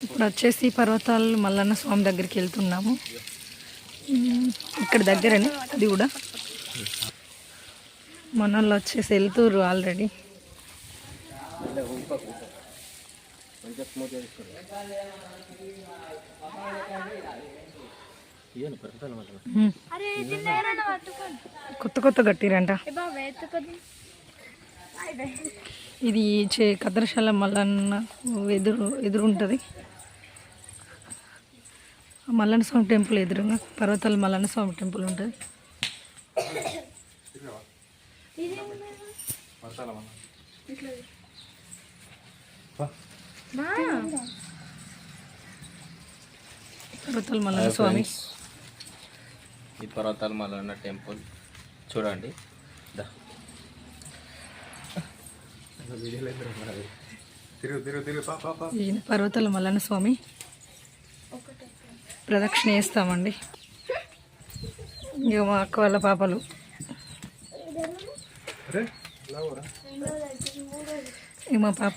ఇప్పుడు వచ్చేసి పర్వతాలు మల్లన్న స్వామి దగ్గరికి వెళ్తున్నాము. ఇక్కడ దగ్గరనే అది కూడా. మన వాళ్ళు వచ్చేసి వెళ్తుర్రు ఆల్రెడీ. కొత్త కొత్త కట్టిరంట. ఇది కద్రశాల మల్లన్న ఎదురు ఉంటుంది. మల్లన్న స్వామి టెంపుల్ ఎదురుగా పర్వతాల మల్లన్న స్వామి టెంపుల్ ఉంటుంది. పర్వతాల మల్లన్న స్వామి. ఈ పర్వతాల మల్లన్న టెంపుల్ చూడండి. పర్వతాల మల్లన్న స్వామి ప్రదక్షిణ చేస్తామండి. ఇక మా అక్క వాళ్ళ పాపలు ఇక మా పాప